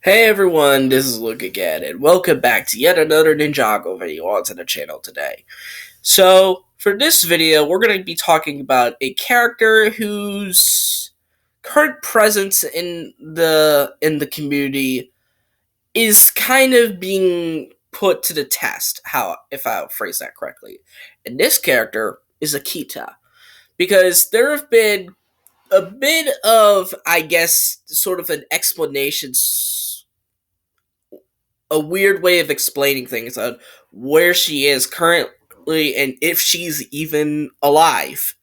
Hey everyone, this is Luke again, and welcome back to yet another Ninjago video onto the channel today. So, for this video, we're going to be talking about a character whose current presence in the community is kind of being put to the test, how if I'll phrase that correctly. And this character is Akita, because there have been a bit of, I guess, sort of an explanation, a weird way of explaining things on where she is currently and if she's even alive.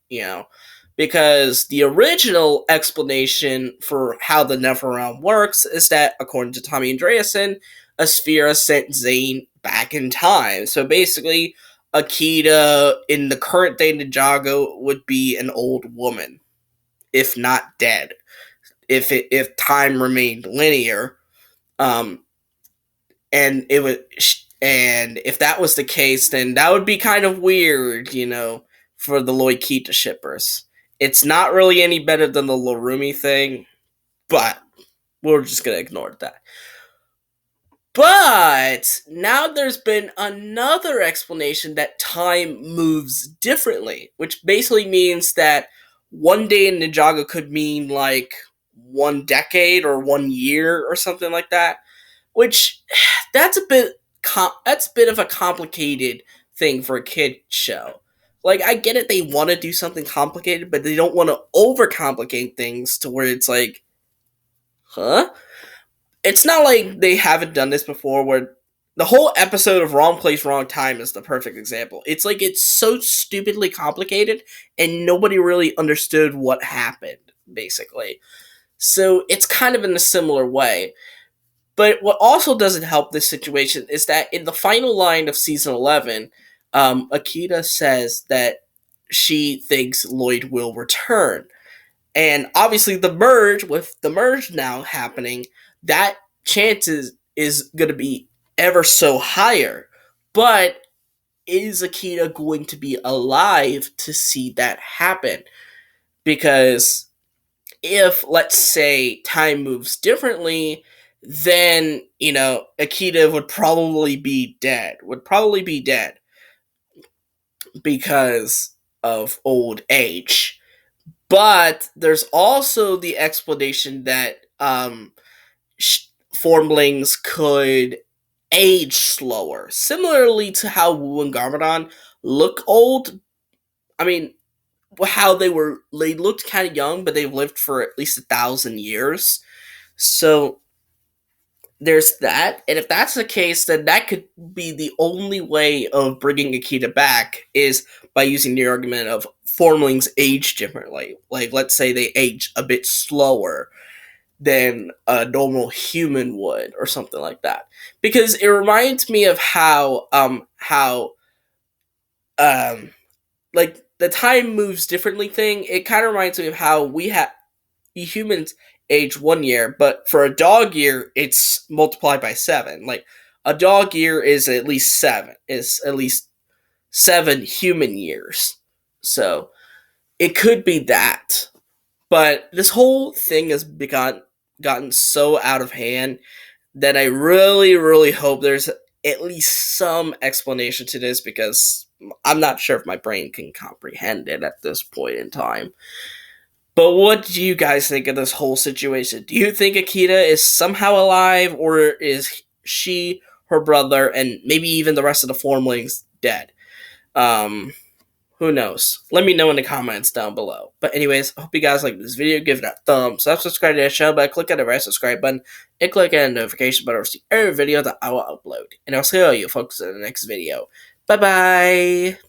Because the original explanation for how the Neverrealm works is that, according to Tommy Andreasen, Asphira sent Zane back in time. So basically, Akita in the current day Ninjago would be an old woman, if not dead, if time remained linear. Um, and it would and if that was the case, then that would be kind of weird, for the Loikita shippers. It's not really any better than the Lorumi thing, but we're just gonna ignore that. But now there's been another explanation that time moves differently, which basically means that one day in Ninjago could mean like 1 decade or 1 year or something like that, which that's a bit of a complicated thing for a kid show. Like, I get it, they want to do something complicated, but they don't want to overcomplicate things to where it's like, huh? It's not like they haven't done this before, where the whole episode of Wrong Place, Wrong Time is the perfect example. It's like it's so stupidly complicated, and nobody really understood what happened, basically. So it's kind of in a similar way. But what also doesn't help this situation is that in the final line of season 11, Akita says that she thinks Lloyd will return. And obviously, with the merge now happening, that chance is going to be ever so higher. But is Akita going to be alive to see that happen? Because if, let's say, time moves differently, then Akita would probably be dead. Would probably be dead because of old age. But there's also the explanation that formlings could age slower, similarly to how Wu and Garmadon look old. I mean, how they looked kind of young, but they've lived for at least 1,000 years. So there's that, and if that's the case, then that could be the only way of bringing Akita back is by using the argument of formlings age differently. Like, let's say they age a bit slower than a normal human would, or something like that. Because it reminds me of how like the time moves differently thing. It kind of reminds me of how we humans age 1 year, but for a dog year, it's multiplied by 7. Like, a dog year is at least 7. Is at least 7 human years. So it could be that. But this whole thing has gotten so out of hand that I really, really hope there's at least some explanation to this, because I'm not sure if my brain can comprehend it at this point in time. But what do you guys think of this whole situation? Do you think Akita is somehow alive, or is she, her brother, and maybe even the rest of the formlings dead? Um, who knows? Let me know in the comments down below. But anyways, I hope you guys like this video. Give it a thumbs up, subscribe to the channel by clicking the red subscribe button, and click on the notification button to see every video that I will upload. And I'll see all you folks in the next video. Bye bye!